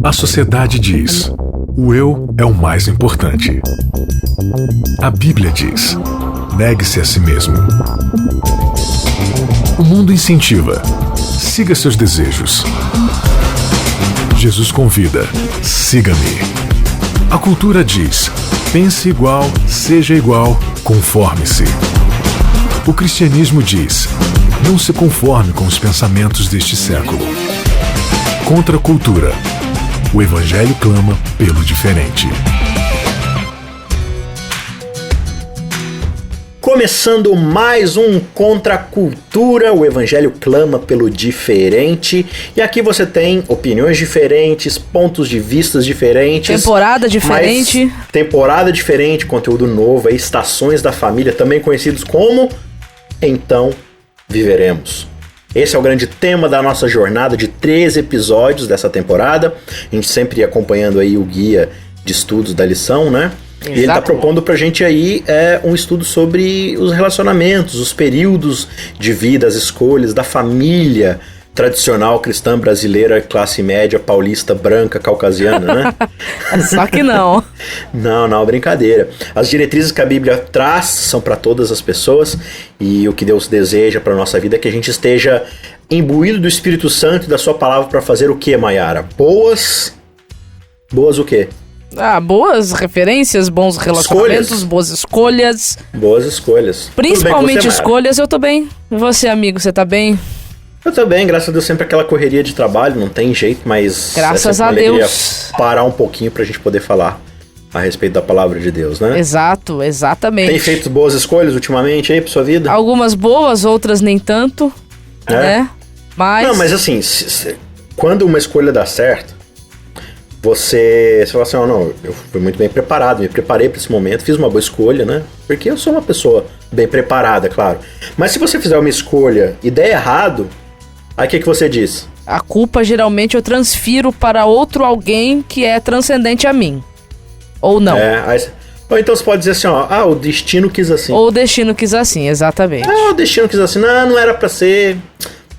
A sociedade diz: o eu é o mais importante. A Bíblia diz: negue-se a si mesmo. O mundo incentiva: siga seus desejos. Jesus convida: siga-me. A cultura diz: pense igual, seja igual, conforme-se. O cristianismo diz: não se conforme com os pensamentos deste século. Contra a cultura, o Evangelho clama pelo diferente. Começando mais um Contra a Cultura, o Evangelho clama pelo diferente. E aqui você tem opiniões diferentes, pontos de vistas diferentes. Temporada diferente. Temporada diferente, conteúdo novo, aí, estações da família, também conhecidos como Então Viveremos. Esse é o grande tema da nossa jornada de 13 episódios dessa temporada. A gente sempre acompanhando aí o guia de estudos da lição, né? Exato. E ele está propondo pra gente aí um estudo sobre os relacionamentos, os períodos de vida, as escolhas da família tradicional cristã brasileira, classe média, paulista, branca, caucasiana, né? Só que não. Não, brincadeira. As diretrizes que a Bíblia traz são para todas as pessoas e o que Deus deseja para nossa vida é que a gente esteja imbuído do Espírito Santo e da sua palavra para fazer o que, Maiara? Boas o quê? Boas referências, bons relacionamentos, boas escolhas. Boas escolhas. Principalmente escolhas, eu tô bem. E você, amigo, você tá bem? Eu também, graças a Deus, sempre aquela correria de trabalho, não tem jeito, mas graças a Deus parar um pouquinho pra gente poder falar a respeito da palavra de Deus, né? Exato, exatamente. Tem feito boas escolhas ultimamente aí pra sua vida? Algumas boas, outras nem tanto, né? Mas assim, quando uma escolha dá certo, você fala assim, não, eu fui muito bem preparado, me preparei pra esse momento, fiz uma boa escolha, né? Porque eu sou uma pessoa bem preparada, claro. Mas se você fizer uma escolha e der errado, aí o que você diz? A culpa geralmente eu transfiro para outro alguém que é transcendente a mim. Ou não. Ou então você pode dizer assim, o destino quis assim. Ou o destino quis assim, exatamente. O destino quis assim, não era pra ser.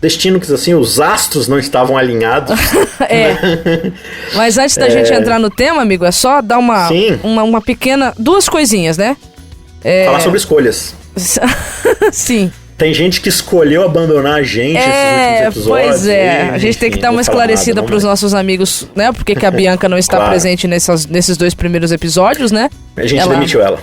Destino quis assim, os astros não estavam alinhados. Mas antes da gente entrar no tema, amigo, é só dar uma pequena... Duas coisinhas, né? Falar sobre escolhas. Sim. Tem gente que escolheu abandonar a gente esses últimos episódios. Pois a gente tem que dar uma esclarecida para os nossos amigos, né? Porque que a Bianca não está presente nesses 2 primeiros episódios, né? A gente demitiu ela.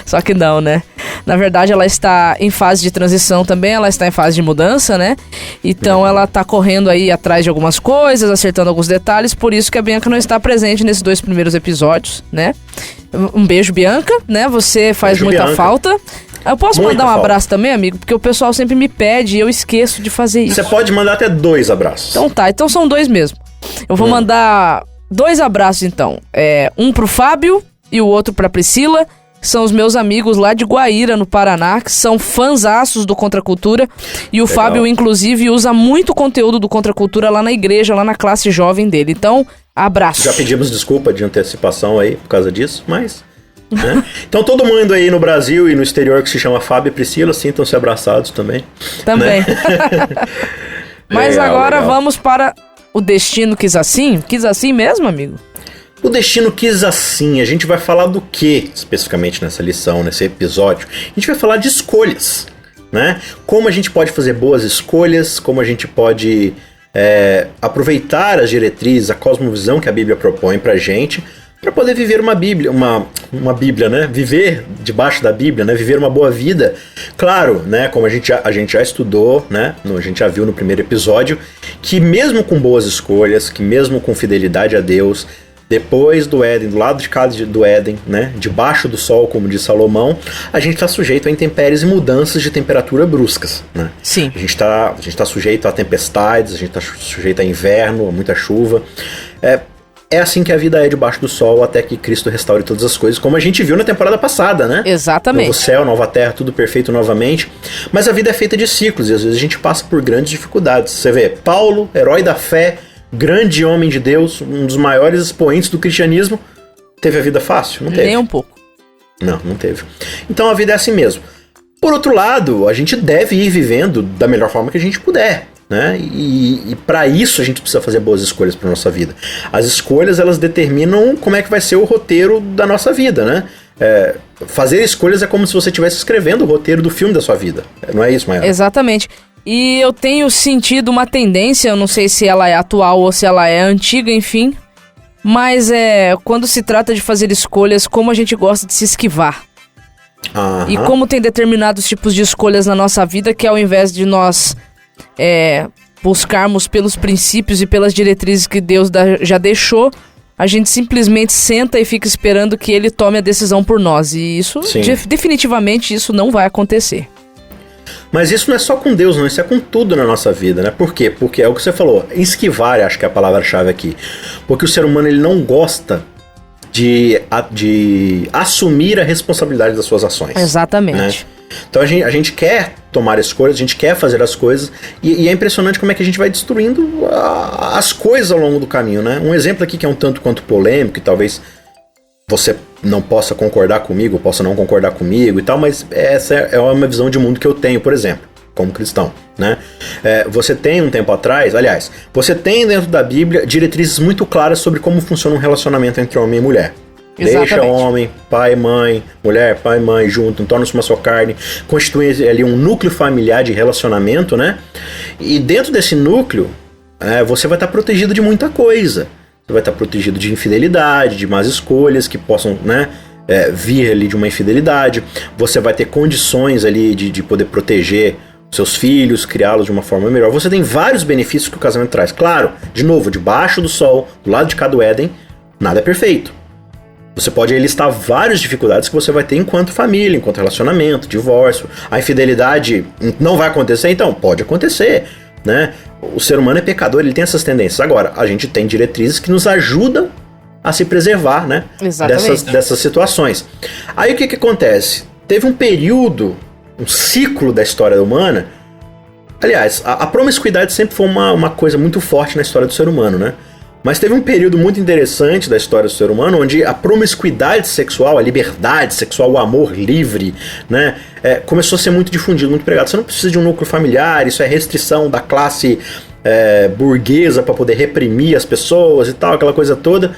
Só que não, né? Na verdade, ela está em fase de transição também, ela está em fase de mudança, né? Então, ela está correndo aí atrás de algumas coisas, acertando alguns detalhes, por isso que a Bianca não está presente nesses 2 primeiros episódios, né? Um beijo, Bianca, né? Você faz muita falta. Eu posso mandar um abraço também, amigo? Porque o pessoal sempre me pede e eu esqueço de fazer isso. Você pode mandar até 2 abraços. Então tá, então são 2 mesmo. Eu vou mandar 2 abraços, então. Um pro Fábio e o outro pra Priscila. São os meus amigos lá de Guaíra, no Paraná, que são fãzaços do Contra a Cultura. E o Fábio, inclusive, usa muito conteúdo do Contra a Cultura lá na igreja, lá na classe jovem dele. Então, abraço. Já pedimos desculpa de antecipação aí por causa disso, mas... né? Então todo mundo aí no Brasil e no exterior que se chama Fábio e Priscila, sintam-se abraçados também. Também. Né? Mas agora vamos para o Destino Quis Assim? Quis assim mesmo, amigo? O destino quis assim. A gente vai falar do que especificamente nessa lição, nesse episódio? A gente vai falar de escolhas, né? Como a gente pode fazer boas escolhas, como a gente pode aproveitar as diretrizes, a cosmovisão que a Bíblia propõe pra gente, para poder viver uma Bíblia, né? Viver debaixo da Bíblia, né? Viver uma boa vida. Claro, né? Como a gente já estudou, né? A gente já viu no primeiro episódio, que mesmo com boas escolhas, que mesmo com fidelidade a Deus, depois do Éden, do lado de cá do Éden, né? Debaixo do sol, como diz Salomão, a gente está sujeito a intempéries e mudanças de temperatura bruscas, né? Sim. A gente tá sujeito a tempestades, a gente está sujeito a inverno, a muita chuva. É assim que a vida é debaixo do sol, até que Cristo restaure todas as coisas, como a gente viu na temporada passada, né? Exatamente. Novo céu, nova terra, tudo perfeito novamente. Mas a vida é feita de ciclos, e às vezes a gente passa por grandes dificuldades. Você vê, Paulo, herói da fé, grande homem de Deus, um dos maiores expoentes do cristianismo, teve a vida fácil? Não teve. Nem um pouco. Não teve. Então a vida é assim mesmo. Por outro lado, a gente deve ir vivendo da melhor forma que a gente puder, né? E para isso a gente precisa fazer boas escolhas para nossa vida. As escolhas, elas determinam como é que vai ser o roteiro da nossa vida, né? Fazer escolhas é como se você estivesse escrevendo o roteiro do filme da sua vida. Não é isso, Mayara? Exatamente. E eu tenho sentido uma tendência, eu não sei se ela é atual ou se ela é antiga, enfim, mas quando se trata de fazer escolhas, como a gente gosta de se esquivar. E como tem determinados tipos de escolhas na nossa vida que ao invés de nós buscarmos pelos princípios e pelas diretrizes que Deus já deixou, a gente simplesmente senta e fica esperando que Ele tome a decisão por nós. E isso, definitivamente, isso não vai acontecer. Mas isso não é só com Deus, não. Isso é com tudo na nossa vida, né? Por quê? Porque é o que você falou. Esquivar, acho que é a palavra-chave aqui. Porque o ser humano, ele não gosta de assumir a responsabilidade das suas ações. Exatamente. Né? Então a gente quer tomar escolhas, a gente quer fazer as coisas, e é impressionante como é que a gente vai destruindo as coisas ao longo do caminho, né? Um exemplo aqui que é um tanto quanto polêmico, e talvez você não possa concordar comigo, possa não concordar comigo e tal, mas essa é uma visão de mundo que eu tenho, por exemplo, como cristão, né? Você tem um tempo atrás, aliás, você tem dentro da Bíblia diretrizes muito claras sobre como funciona um relacionamento entre homem e mulher. Exatamente. Deixa homem, pai, mãe, mulher, pai, mãe, junto, torna-se uma só carne, constitui ali um núcleo familiar de relacionamento, né? E dentro desse núcleo, você vai estar protegido de muita coisa. Você vai estar protegido de infidelidade, de más escolhas que possam, né, vir ali de uma infidelidade. Você vai ter condições ali de poder proteger seus filhos, criá-los de uma forma melhor. Você tem vários benefícios que o casamento traz. Claro, de novo, debaixo do sol, do lado de cada Éden, nada é perfeito. Você pode listar várias dificuldades que você vai ter enquanto família, enquanto relacionamento, divórcio. A infidelidade não vai acontecer? Então, pode acontecer, né? O ser humano é pecador, ele tem essas tendências. Agora, a gente tem diretrizes que nos ajudam a se preservar, né? Dessas situações. Aí o que acontece? Teve um período, um ciclo da história humana. Aliás, a promiscuidade sempre foi uma coisa muito forte na história do ser humano, né? Mas teve um período muito interessante da história do ser humano onde a promiscuidade sexual, a liberdade sexual, o amor livre, né, começou a ser muito difundido, muito pregado. Você não precisa de um núcleo familiar, isso é restrição da classe burguesa para poder reprimir as pessoas e tal, aquela coisa toda.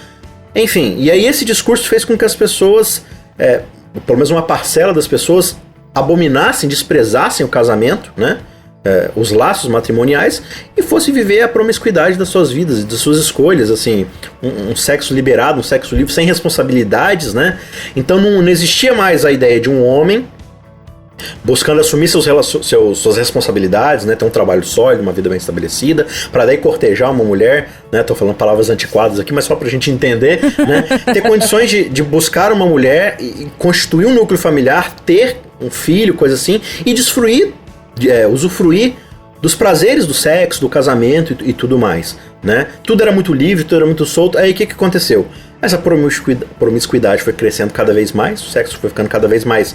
Enfim, e aí esse discurso fez com que as pessoas, pelo menos uma parcela das pessoas, abominassem, desprezassem o casamento, né? Os laços matrimoniais e fosse viver a promiscuidade das suas vidas, das suas escolhas, assim, um sexo liberado, um sexo livre, sem responsabilidades, né? Então não existia mais a ideia de um homem buscando assumir suas responsabilidades, né? Ter um trabalho sólido, uma vida bem estabelecida, para daí cortejar uma mulher, né? Tô falando palavras antiquadas aqui, mas só pra gente entender, né? Ter condições de buscar uma mulher e constituir um núcleo familiar, ter um filho, coisa assim, e usufruir dos prazeres do sexo, do casamento e tudo mais, né? Tudo era muito livre, tudo era muito solto. Aí o que aconteceu? Essa promiscuidade foi crescendo cada vez mais, o sexo foi ficando cada vez mais,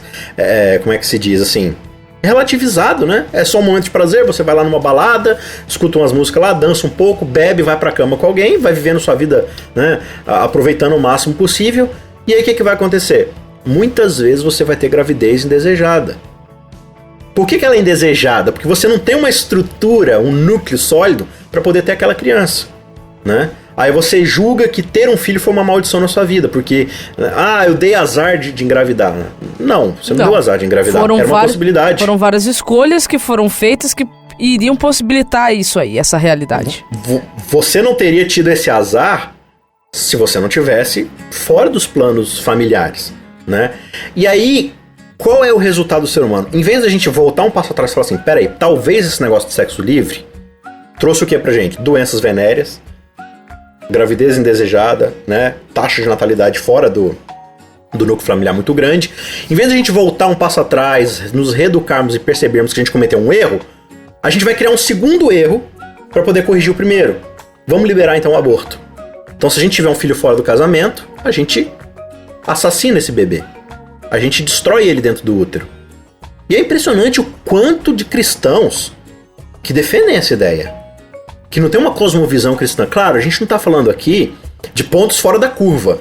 como é que se diz, assim, relativizado, né? É só um momento de prazer, você vai lá numa balada, escuta umas músicas lá, dança um pouco, bebe, vai pra cama com alguém, vai vivendo sua vida, né, aproveitando o máximo possível. E aí o que vai acontecer? Muitas vezes você vai ter gravidez indesejada. Por que ela é indesejada? Porque você não tem uma estrutura, um núcleo sólido para poder ter aquela criança, né? Aí você julga que ter um filho foi uma maldição na sua vida, porque eu dei azar de engravidar. Não, você não deu azar de engravidar, era uma possibilidade. Foram várias escolhas que foram feitas que iriam possibilitar isso aí, essa realidade. Você não teria tido esse azar se você não tivesse fora dos planos familiares, né? E aí, qual é o resultado do ser humano? Em vez da gente voltar um passo atrás e falar assim, peraí, talvez esse negócio de sexo livre trouxe o que pra gente? Doenças venéreas, gravidez indesejada, né? Taxa de natalidade fora do núcleo familiar muito grande. Em vez de a gente voltar um passo atrás, nos reeducarmos e percebermos que a gente cometeu um erro, a gente vai criar um segundo erro para poder corrigir o primeiro. Vamos liberar então o aborto. Então se a gente tiver um filho fora do casamento, a gente assassina esse bebê. A gente destrói ele dentro do útero. E é impressionante o quanto de cristãos que defendem essa ideia. Que não tem uma cosmovisão cristã. Claro, a gente não está falando aqui de pontos fora da curva.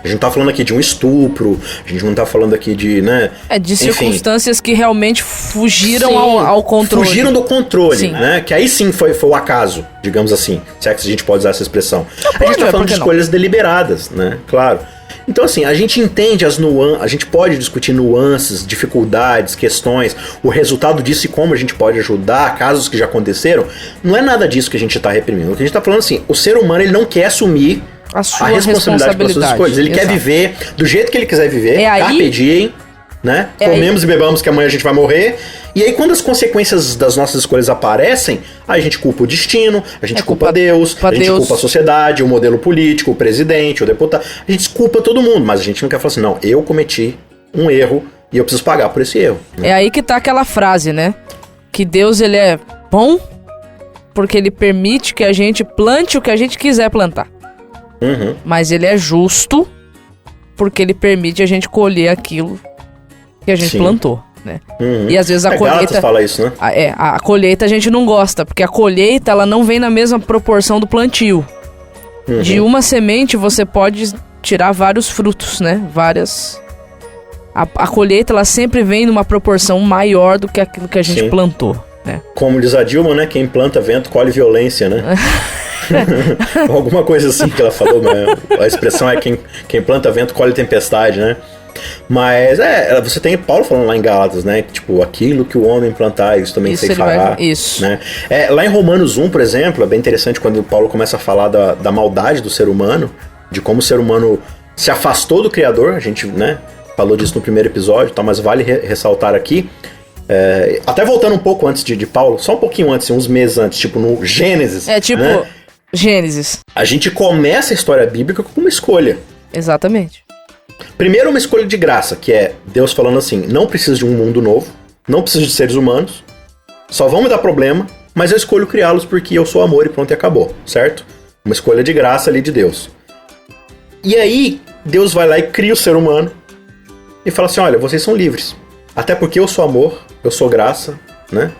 A gente não tá falando aqui de um estupro, a gente não tá falando aqui de, né... De enfim, circunstâncias que realmente fugiram ao controle. Fugiram do controle, Sim. né? Que aí sim foi o acaso, digamos assim. Se é que a gente pode usar essa expressão. A gente tá falando de escolhas deliberadas, né? Claro. Então, assim, a gente entende as nuances, a gente pode discutir nuances, dificuldades, questões, o resultado disso e como a gente pode ajudar, casos que já aconteceram. Não é nada disso que a gente tá reprimindo. O que a gente tá falando, assim, o ser humano, ele não quer assumir a sua responsabilidade pelas suas escolhas. Ele quer viver do jeito que ele quiser viver, carpe diem, né? Comemos e bebamos que amanhã a gente vai morrer. E aí quando as consequências das nossas escolhas aparecem, aí a gente culpa o destino, a gente culpa Deus, a gente culpa a sociedade, o modelo político, o presidente, o deputado. A gente culpa todo mundo, mas a gente não quer falar assim, não, eu cometi um erro e eu preciso pagar por esse erro. Né? É aí que tá aquela frase, né? Que Deus, ele é bom porque ele permite que a gente plante o que a gente quiser plantar. Uhum. Mas ele é justo porque ele permite a gente colher aquilo que a gente plantou, né? Uhum. E às vezes a colheita... Gálatas fala isso, né? A colheita a gente não gosta, porque a colheita ela não vem na mesma proporção do plantio. Uhum. De uma semente você pode tirar vários frutos, né? Várias... A colheita ela sempre vem numa proporção maior do que aquilo que a gente plantou, né? Como diz a Dilma, né? Quem planta vento colhe violência, né? Alguma coisa assim que ela falou, né? A expressão é quem planta vento colhe tempestade, né? Mas você tem Paulo falando lá em Gálatas, né? Tipo, aquilo que o homem plantar, isso também sei fará. Isso. Né? Lá em Romanos 1, por exemplo, é bem interessante quando Paulo começa a falar da maldade do ser humano, de como o ser humano se afastou do Criador. A gente, né, falou disso no primeiro episódio, tá? Mas vale ressaltar aqui. Até voltando um pouco antes de Paulo, só um pouquinho antes, uns meses antes, tipo no Gênesis. Né? Gênesis. A gente começa a história bíblica com uma escolha. Exatamente. Primeiro, uma escolha de graça, que é Deus falando assim, não preciso de um mundo novo, não preciso de seres humanos, só vão me dar problema, mas eu escolho criá-los porque eu sou amor e pronto, e acabou, certo? Uma escolha de graça ali de Deus. E aí, Deus vai lá e cria o ser humano e fala assim, olha, vocês são livres, até porque eu sou amor, eu sou graça, né?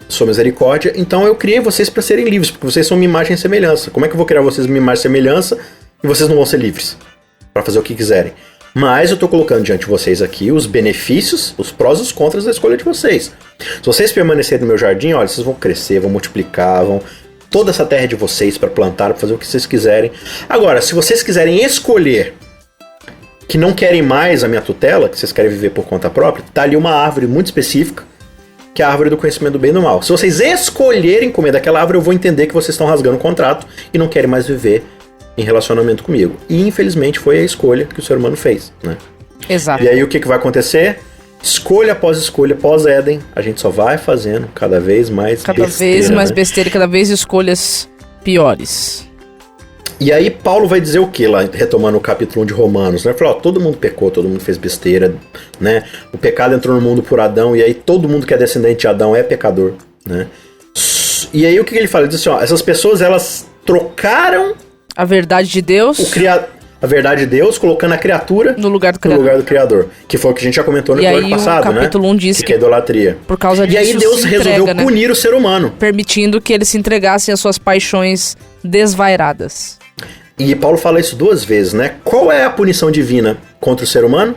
Sou misericórdia, então eu criei vocês para serem livres, porque vocês são minha imagem e semelhança. Como é que eu vou criar vocês minha imagem e semelhança e vocês não vão ser livres? Para fazer o que quiserem. Mas eu tô colocando diante de vocês aqui os benefícios, os prós e os contras da escolha de vocês. Se vocês permanecerem no meu jardim, olha, vocês vão crescer, vão multiplicar, vão... Toda essa terra é de vocês para plantar, para fazer o que vocês quiserem. Agora, se vocês quiserem escolher que não querem mais a minha tutela, que vocês querem viver por conta própria, tá ali uma árvore muito específica, que é a árvore do conhecimento do bem e do mal. Se vocês escolherem comer daquela árvore, eu vou entender que vocês estão rasgando o contrato e não querem mais viver em relacionamento comigo. E infelizmente foi a escolha que o ser humano fez, né? Exato. E aí o que vai acontecer? Escolha, pós Éden, a gente só vai fazendo cada vez mais besteira. Cada vez mais besteira, cada vez escolhas piores. E aí Paulo vai dizer o que lá, retomando o capítulo 1 de Romanos, né? Falou, todo mundo pecou, todo mundo fez besteira, né? O pecado entrou no mundo por Adão, e aí todo mundo que é descendente de Adão é pecador, né? E aí o que ele fala? Ele diz assim, ó, essas pessoas, elas trocaram a verdade de Deus, a verdade de Deus, colocando a criatura no lugar do Criador. Que foi o que a gente já comentou no episódio passado, né? E aí o capítulo 1 diz que é idolatria. Por causa disso, e aí Deus resolveu punir o ser humano, permitindo que eles se entregassem às suas paixões desvairadas. E Paulo fala isso 2 vezes, né? Qual é a punição divina contra o ser humano?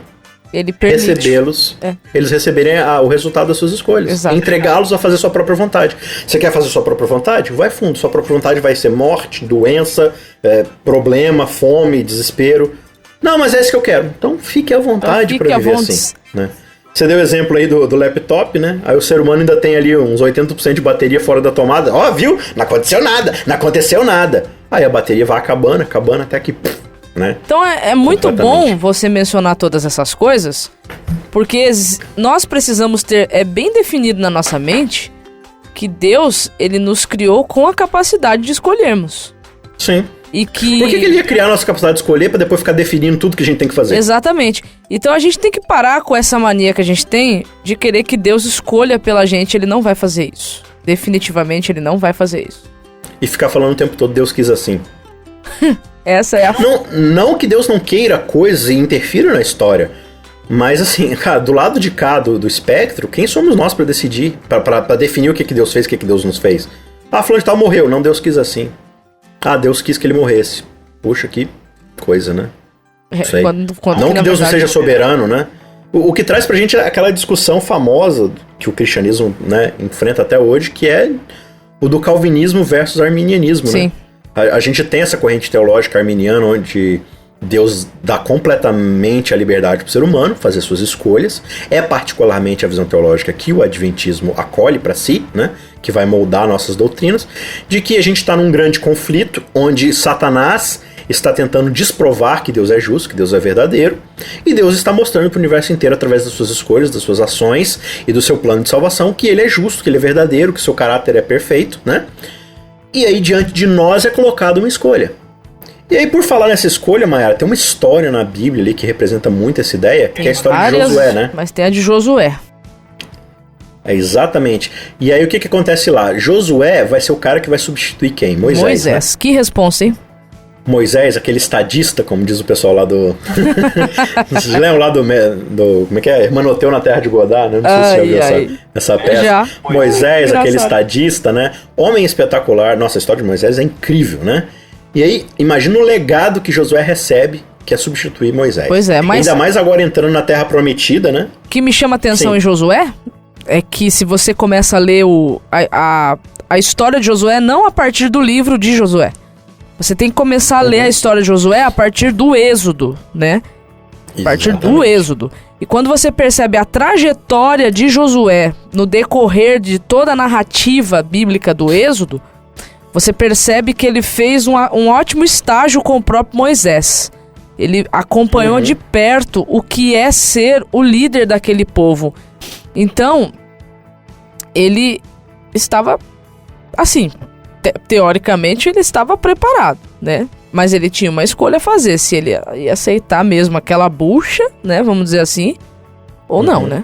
Ele permite recebê-los, eles receberem o resultado das suas escolhas. Exato. Entregá-los a fazer sua própria vontade. Você quer fazer sua própria vontade? Vai fundo. Sua própria vontade vai ser morte, doença, problema, fome, desespero. Não, mas é isso que eu quero. Então fique à vontade para viver assim, né? Você deu o exemplo aí do laptop, né? Aí o ser humano ainda tem ali uns 80% de bateria fora da tomada. Ó, viu? Não aconteceu nada. Aí a bateria vai acabando até que... Né? Então é muito bom você mencionar todas essas coisas, porque nós precisamos ter bem definido na nossa mente que Deus, ele nos criou com a capacidade de escolhermos. Sim. E que... Por que ele ia criar a nossa capacidade de escolher para depois ficar definindo tudo que a gente tem que fazer? Exatamente. Então a gente tem que parar com essa mania que a gente tem de querer que Deus escolha pela gente. Ele não vai fazer isso. Definitivamente ele não vai fazer isso. E ficar falando o tempo todo, Deus quis assim. Essa é a... Não que Deus não queira coisas e interfira na história, mas assim, cara, do lado de cá do espectro, quem somos nós para decidir, para definir o que Deus fez, o que Deus nos fez? Ah, fulano de tal morreu, não, Deus quis assim. Ah, Deus quis que ele morresse. Puxa, que coisa, né? Isso aí. Quando Não que Deus não seja soberano, né? O que traz pra gente aquela discussão famosa que o cristianismo, né, enfrenta até hoje, que é o do calvinismo versus arminianismo, Sim. né? A gente tem essa corrente teológica arminiana onde Deus dá completamente a liberdade para o ser humano fazer suas escolhas. É particularmente a visão teológica que o adventismo acolhe para si, né? Que vai moldar nossas doutrinas, de que a gente está num grande conflito onde Satanás está tentando desprovar que Deus é justo, que Deus é verdadeiro, e Deus está mostrando para o universo inteiro, através das suas escolhas, das suas ações e do seu plano de salvação, que ele é justo, que ele é verdadeiro, que seu caráter é perfeito, né? E aí, diante de nós, é colocada uma escolha. E aí, por falar nessa escolha, Mayara, tem uma história na Bíblia ali que representa muito essa ideia, que é a história de Josué, né? Mas tem a de Josué. É, exatamente. E aí, o que acontece lá? Josué vai ser o cara que vai substituir quem? Moisés. Né? Que responsa, hein? Moisés, aquele estadista, como diz o pessoal lá do... Vocês lembram lá do... Como é que é? Hermanoteu na Terra de Godard, né? Não sei se você já viu essa peça. Já. Moisés, aquele estadista, né? Homem espetacular. Nossa, a história de Moisés é incrível, né? E aí, imagina o legado que Josué recebe, que é substituir Moisés. Pois é, mas... Ainda mais agora entrando na Terra Prometida, né? O que me chama atenção em Josué é que se você começa a ler a história de Josué, não a partir do livro de Josué. Você tem que começar a ler a história de Josué a partir do Êxodo, né? A partir do Êxodo. E quando você percebe a trajetória de Josué no decorrer de toda a narrativa bíblica do Êxodo, você percebe que ele fez um ótimo estágio com o próprio Moisés. Ele acompanhou de perto o que é ser o líder daquele povo. Então, ele estava, assim, teoricamente ele estava preparado, né? Mas ele tinha uma escolha a fazer, se ele ia aceitar mesmo aquela bucha, né? Vamos dizer assim, ou não, né?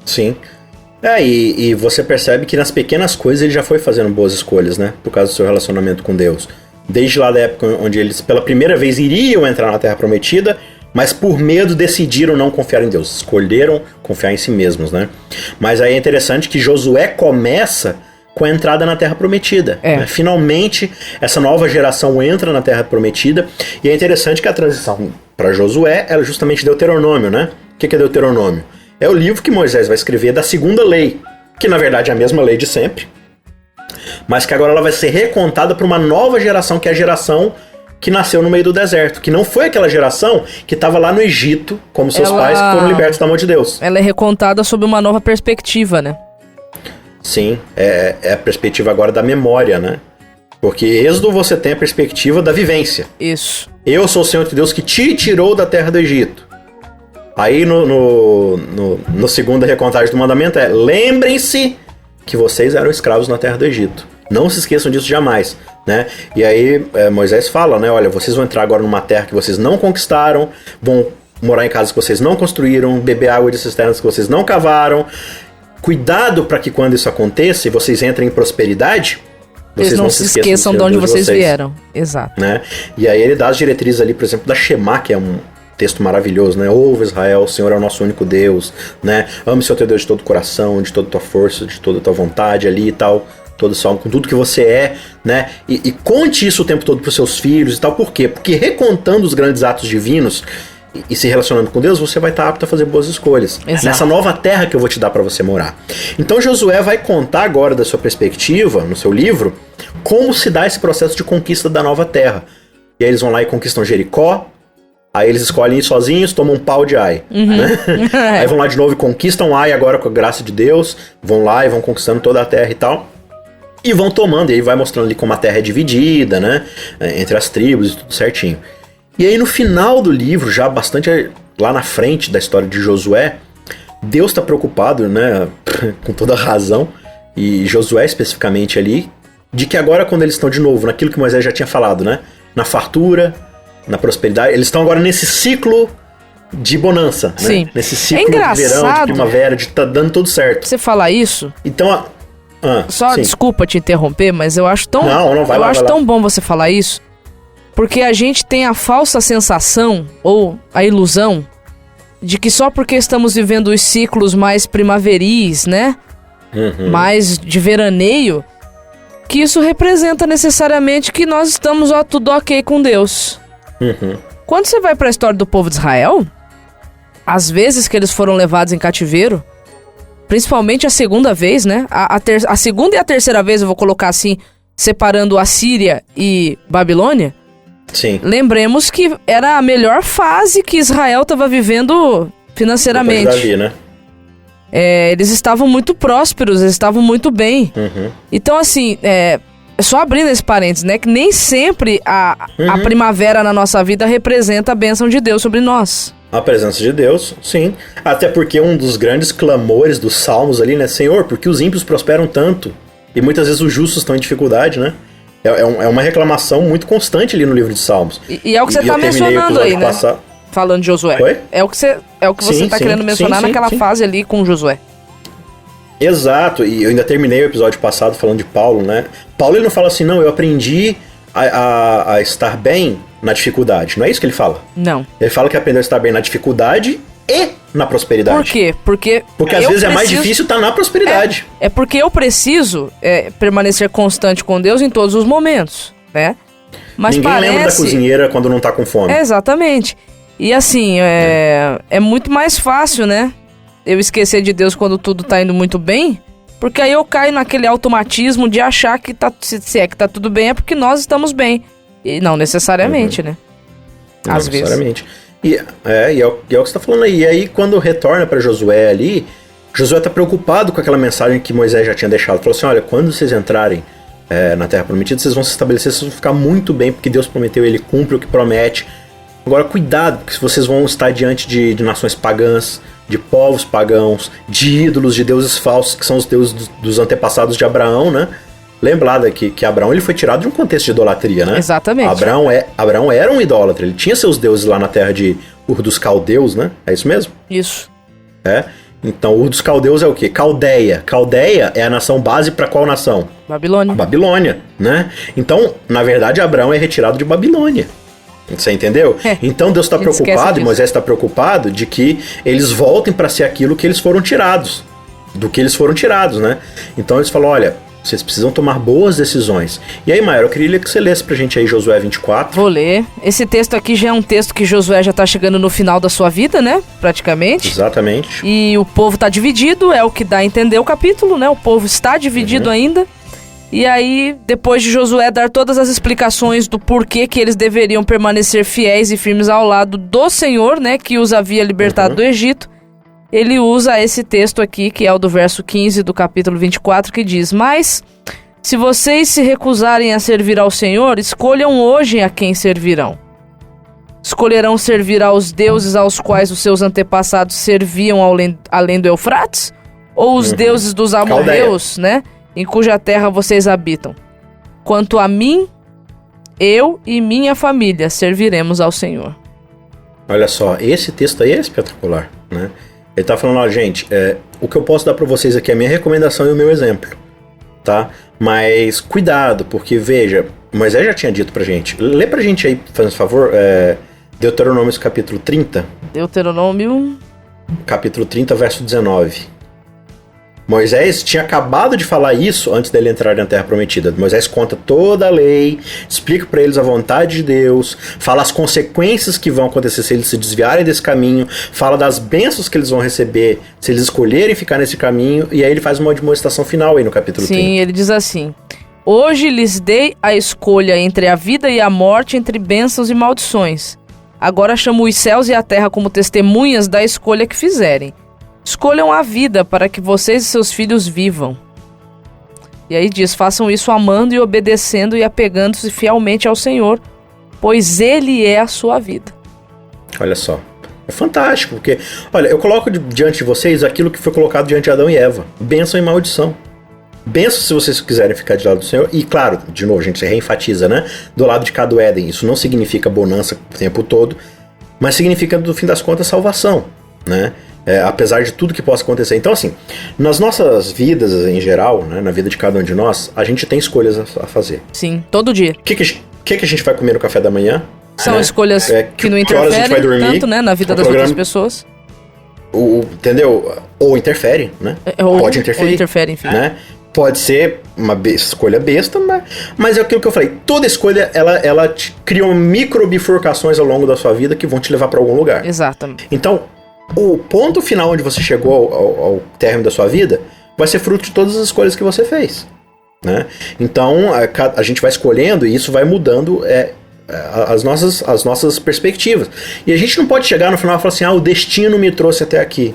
Sim. E você percebe que nas pequenas coisas ele já foi fazendo boas escolhas, né? Por causa do seu relacionamento com Deus. Desde lá da época onde eles pela primeira vez iriam entrar na Terra Prometida, mas por medo decidiram não confiar em Deus. Escolheram confiar em si mesmos, né? Mas aí é interessante que Josué começa com a entrada na Terra Prometida. Né? Finalmente, essa nova geração entra na Terra Prometida. E é interessante que a transição para Josué é justamente Deuteronômio, né? O que é Deuteronômio? É o livro que Moisés vai escrever da segunda lei, que na verdade é a mesma lei de sempre, mas que agora ela vai ser recontada para uma nova geração, que é a geração que nasceu no meio do deserto, que não foi aquela geração que estava lá no Egito, como seus pais que foram libertos da mão de Deus. Ela é recontada sob uma nova perspectiva, né? Sim, é a perspectiva agora da memória, né? Porque Êxodo você tem a perspectiva da vivência. Isso. Eu sou o Senhor teu Deus que te tirou da terra do Egito. Aí no segunda recontagem do mandamento lembrem-se que vocês eram escravos na terra do Egito. Não se esqueçam disso jamais, né? E aí Moisés fala, né? Olha, vocês vão entrar agora numa terra que vocês não conquistaram, vão morar em casas que vocês não construíram, beber água de cisternas que vocês não cavaram. Cuidado para que quando isso aconteça e vocês entrem em prosperidade, vocês não se esqueçam de onde vocês vieram. Exato. Né? E aí ele dá as diretrizes ali, por exemplo, da Shema, que é um texto maravilhoso, né? Ouve Israel, o Senhor é o nosso único Deus, né? Ame o Senhor teu Deus de todo o coração, de toda a tua força, de toda a tua vontade ali e tal, todo salmo, com tudo que você é, né? E conte isso o tempo todo para os seus filhos e tal. Por quê? Porque recontando os grandes atos divinos e se relacionando com Deus, você vai estar apto a fazer boas escolhas. Exato. Nessa nova terra que eu vou te dar para você morar. Então Josué vai contar agora da sua perspectiva, no seu livro, como se dá esse processo de conquista da nova terra. E aí eles vão lá e conquistam Jericó. Aí eles escolhem ir sozinhos, tomam um pau de Ai. Né? Aí vão lá de novo e conquistam Ai agora com a graça de Deus. Vão lá e vão conquistando toda a terra e tal. E vão tomando, e aí vai mostrando ali como a terra é dividida, né? Entre as tribos e tudo certinho. E aí no final do livro, já bastante lá na frente da história de Josué, Deus está preocupado, né? Com toda razão, e Josué especificamente ali, de que agora quando eles estão de novo naquilo que Moisés já tinha falado, né? Na fartura, na prosperidade, eles estão agora nesse ciclo de bonança, sim, né? Nesse ciclo de verão, de primavera, de tá dando tudo certo. Você falar isso? Então, só sim. Desculpa te interromper, mas eu acho tão tão bom você falar isso, porque a gente tem a falsa sensação ou a ilusão de que só porque estamos vivendo os ciclos mais primaveris, né? Mais de veraneio, que isso representa necessariamente que nós estamos tudo ok com Deus. Quando você vai para a história do povo de Israel, as vezes que eles foram levados em cativeiro, principalmente a segunda vez, né? A segunda e a terceira vez, eu vou colocar assim, separando a Síria e Babilônia. Sim. Lembremos que era a melhor fase que Israel estava vivendo financeiramente. Depois de Davi, né? Eles estavam muito prósperos, eles estavam muito bem. Uhum. Então, assim, só abrindo esse parênteses, né? Que nem sempre a primavera na nossa vida representa a bênção de Deus sobre nós. A presença de Deus, sim. Até porque um dos grandes clamores dos salmos ali, né? Senhor, porque os ímpios prosperam tanto? E muitas vezes os justos estão em dificuldade, né? É uma reclamação muito constante ali no livro de Salmos. E é o que você está mencionando aí, né? Falando de Josué. Oi? É o que você está querendo mencionar naquela fase ali com Josué. Exato, e eu ainda terminei o episódio passado falando de Paulo, né? Paulo, ele não fala assim, não, eu aprendi a estar bem na dificuldade. Não é isso que ele fala? Não. Ele fala que aprendeu a estar bem na dificuldade e na prosperidade. Por quê? Porque às vezes é mais difícil estar na prosperidade. É porque eu preciso permanecer constante com Deus em todos os momentos, né? Mas ninguém lembra da cozinheira quando não tá com fome. Exatamente. E assim, é muito mais fácil, né? Eu esquecer de Deus quando tudo tá indo muito bem, porque aí eu caio naquele automatismo de achar que se é que tá tudo bem, é porque nós estamos bem. E não necessariamente, né? Às vezes. Necessariamente. E é o que você tá falando aí. E aí, quando retorna pra Josué ali, Josué tá preocupado com aquela mensagem que Moisés já tinha deixado. Falou assim, olha, quando vocês entrarem na Terra Prometida, vocês vão se estabelecer, vocês vão ficar muito bem, porque Deus prometeu, Ele cumpre o que promete. Agora, cuidado, porque vocês vão estar diante de nações pagãs, de povos pagãos, de ídolos, de deuses falsos, que são os deuses dos antepassados de Abraão, né? Lembra lá que Abraão ele foi tirado de um contexto de idolatria, né? Exatamente. Abraão era um idólatra, ele tinha seus deuses lá na terra de Ur dos Caldeus, né? É isso mesmo? Isso. Então, Ur dos Caldeus é o quê? Caldeia. Caldeia é a nação base para qual nação? Babilônia. Babilônia, né? Então, na verdade, Abraão é retirado de Babilônia. Você entendeu? Então Deus está preocupado, e Moisés está preocupado de que eles voltem para ser aquilo que eles foram tirados. Do que eles foram tirados, né? Então eles falam, olha, vocês precisam tomar boas decisões. E aí, Mayra, eu queria que você lesse pra gente aí Josué 24. Vou ler. Esse texto aqui já é um texto que Josué já tá chegando no final da sua vida, né? Praticamente. Exatamente. E o povo tá dividido, é o que dá a entender o capítulo, né? O povo está dividido ainda. E aí, depois de Josué dar todas as explicações do porquê que eles deveriam permanecer fiéis e firmes ao lado do Senhor, né? Que os havia libertado do Egito. Ele usa esse texto aqui, que é o do verso 15 do capítulo 24, que diz: mas, se vocês se recusarem a servir ao Senhor, escolham hoje a quem servirão. Escolherão servir aos deuses aos quais os seus antepassados serviam além do Eufrates? Ou os deuses dos amorreus, né? Em cuja terra vocês habitam? Quanto a mim, eu e minha família serviremos ao Senhor. Olha só, esse texto aí é espetacular, né? Ele tá falando, ó, gente, o que eu posso dar pra vocês aqui é a minha recomendação e o meu exemplo, tá? Mas cuidado, porque veja, Moisés já tinha dito pra gente. Lê pra gente aí, faz um favor, Deuteronômio capítulo 30. Deuteronômio... Capítulo 30, verso 19. Moisés tinha acabado de falar isso antes dele entrar na Terra Prometida. Moisés conta toda a lei, explica para eles a vontade de Deus, fala as consequências que vão acontecer se eles se desviarem desse caminho, fala das bênçãos que eles vão receber se eles escolherem ficar nesse caminho, e aí ele faz uma admoestação final aí no capítulo 30. Sim, ele diz assim: hoje lhes dei a escolha entre a vida e a morte, entre bênçãos e maldições. Agora chamo os céus e a terra como testemunhas da escolha que fizerem. Escolham a vida para que vocês e seus filhos vivam. E aí diz, façam isso amando e obedecendo e apegando-se fielmente ao Senhor, pois Ele é a sua vida. Olha só, é fantástico, porque, olha, eu coloco diante de vocês aquilo que foi colocado diante de Adão e Eva, bênção e maldição. Bênção se vocês quiserem ficar de lado do Senhor, e claro, de novo, a gente se reenfatiza, né? Do lado de cá do Éden, isso não significa bonança o tempo todo, mas significa, no fim das contas, salvação, né? Apesar de tudo que possa acontecer. Então, assim, nas nossas vidas em geral, né, na vida de cada um de nós, a gente tem escolhas a fazer. Sim, todo dia. O que a gente vai comer no café da manhã? São escolhas que não interferem tanto, né, na vida das outras pessoas. Entendeu? Ou interferem, né? Pode interferir. Ou interferem, enfim. Né? Pode ser uma escolha besta, mas é aquilo que eu falei. Toda escolha, ela te cria micro bifurcações ao longo da sua vida que vão te levar para algum lugar. Exatamente. Então, o ponto final onde você chegou ao término da sua vida vai ser fruto de todas as escolhas que você fez, né? Então, a gente vai escolhendo e isso vai mudando as nossas perspectivas. E a gente não pode chegar no final e falar assim, o destino me trouxe até aqui.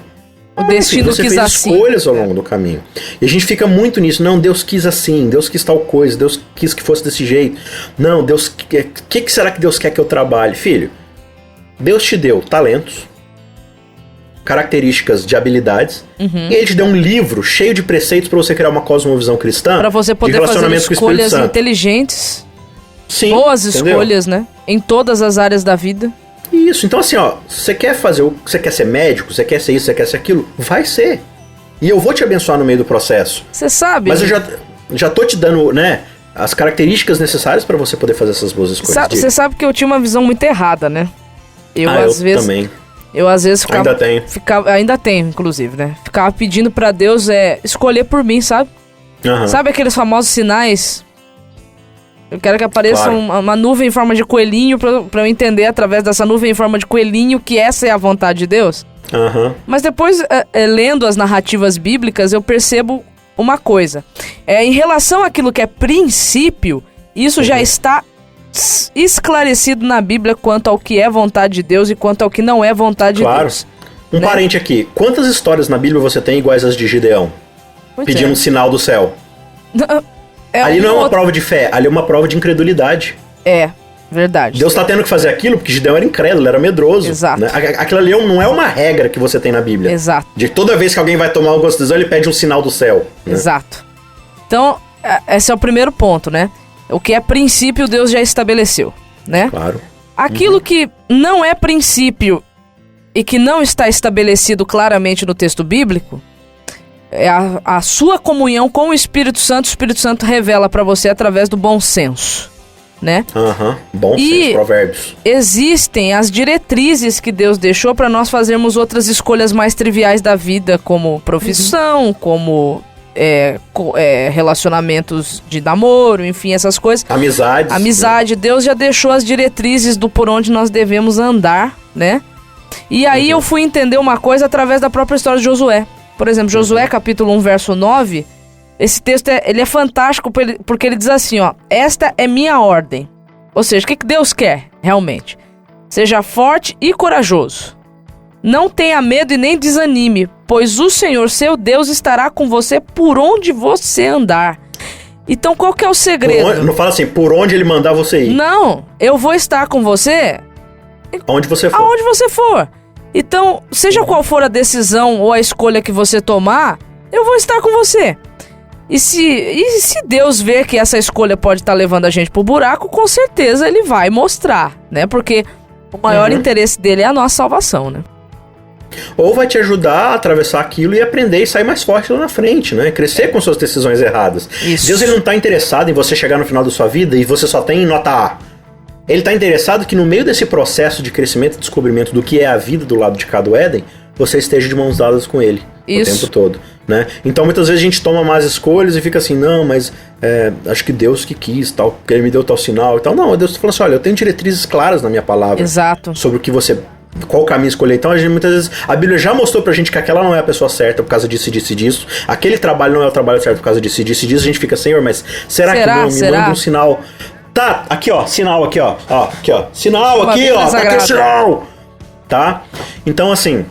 O destino você quis fez assim. Escolhas ao longo do caminho. E a gente fica muito nisso. Não, Deus quis assim, Deus quis tal coisa, Deus quis que fosse desse jeito. Não, Deus, o que será que Deus quer que eu trabalhe? Filho, Deus te deu talentos, características de habilidades, e Ele te deu um livro cheio de preceitos para você criar uma cosmovisão cristã. Para você poder fazer escolhas inteligentes. Sim, boas entendeu? Escolhas, né? Em todas as áreas da vida. Isso, então assim, você quer você quer ser médico, você quer ser isso, você quer ser aquilo, vai ser. E eu vou te abençoar no meio do processo. Você sabe. Mas eu já tô te dando, né, as características necessárias para você poder fazer essas boas escolhas. Você sabe que eu tinha uma visão muito errada, né? Eu também. Eu às vezes ficava... Ainda tenho, inclusive, né? Ficava pedindo pra Deus escolher por mim, sabe? Uhum. Sabe aqueles famosos sinais? Eu quero que apareça uma nuvem em forma de coelhinho pra eu entender através dessa nuvem em forma de coelhinho que essa é a vontade de Deus. Uhum. Mas depois, lendo as narrativas bíblicas, eu percebo uma coisa. Em relação àquilo que é princípio, isso já está esclarecido na Bíblia quanto ao que é vontade de Deus e quanto ao que não é vontade de Deus. Um parente aqui. Quantas histórias na Bíblia você tem iguais às de Gideão? Pedindo um sinal do céu. Ali não é uma prova de fé, ali é uma prova de incredulidade. É, verdade. Deus tá tendo que fazer aquilo porque Gideão era incrédulo, era medroso. Exato. Né? Aquilo ali não é uma regra que você tem na Bíblia. Exato. De toda vez que alguém vai tomar alguma decisão, ele pede um sinal do céu. Né? Exato. Então, esse é o primeiro ponto, né? O que é princípio, Deus já estabeleceu, né? Claro. Aquilo que não é princípio e que não está estabelecido claramente no texto bíblico, é a sua comunhão com o Espírito Santo revela para você através do bom senso, né? Bom senso, provérbios. Existem as diretrizes que Deus deixou para nós fazermos outras escolhas mais triviais da vida, como profissão, como relacionamentos de namoro, enfim, essas coisas. Amizade. Né? Deus já deixou as diretrizes do por onde nós devemos andar, né? E aí eu fui entender uma coisa através da própria história de Josué. Por exemplo, Josué capítulo 1, verso 9, esse texto ele é fantástico porque ele diz assim, esta é minha ordem. Ou seja, o que Deus quer, realmente? Seja forte e corajoso. Não tenha medo e nem desanime, pois o Senhor, seu Deus, estará com você por onde você andar. Então, qual que é o segredo? Não fala assim, por onde ele mandar você ir. Não, eu vou estar com você... Aonde você for. Aonde você for. Então, seja qual for a decisão ou a escolha que você tomar, eu vou estar com você. E se Deus ver que essa escolha pode estar levando a gente pro buraco, com certeza ele vai mostrar, né? Porque o maior interesse dele é a nossa salvação, né? Ou vai te ajudar a atravessar aquilo e aprender e sair mais forte lá na frente, né? Crescer com suas decisões erradas. Isso. Deus ele não tá interessado em você chegar no final da sua vida e você só tem nota A. Ele está interessado que no meio desse processo de crescimento e descobrimento do que é a vida do lado de cá do Éden, você esteja de mãos dadas com ele o tempo todo, né? Então muitas vezes a gente toma más escolhas e fica assim, não, mas acho que Deus que quis, tal, porque ele me deu tal sinal e tal. Não, Deus está falando assim, olha, eu tenho diretrizes claras na minha palavra. Exato. Sobre o que qual caminho escolher. Então muitas vezes a Bíblia já mostrou pra gente que aquela não é a pessoa certa por causa disso e disso e disso. Aquele trabalho não é o trabalho certo por causa disso e disso e disso. A gente fica, Senhor, mas será que não? Me manda um sinal... Tá, aqui ó, sinal aqui ó, sinal aqui ó, tá aqui o sinal, tá? Então assim,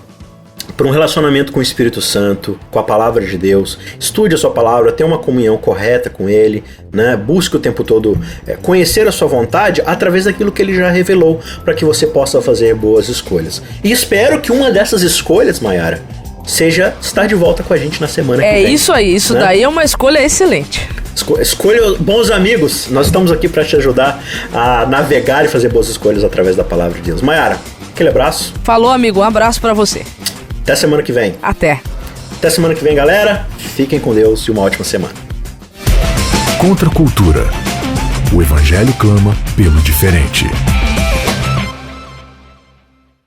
para um relacionamento com o Espírito Santo, com a palavra de Deus, estude a sua palavra, tenha uma comunhão correta com Ele, né? Busque o tempo todo conhecer a sua vontade através daquilo que Ele já revelou, para que você possa fazer boas escolhas. E espero que uma dessas escolhas, Mayara, seja estar de volta com a gente na semana que vem. É isso aí, isso daí é uma escolha excelente. Escolha bons amigos. Nós estamos aqui para te ajudar a navegar e fazer boas escolhas através da palavra de Deus. Mayara, aquele abraço. Falou, amigo. Um abraço para você. Até semana que vem. Até semana que vem, galera. Fiquem com Deus e uma ótima semana. Contra a cultura. O Evangelho clama pelo diferente.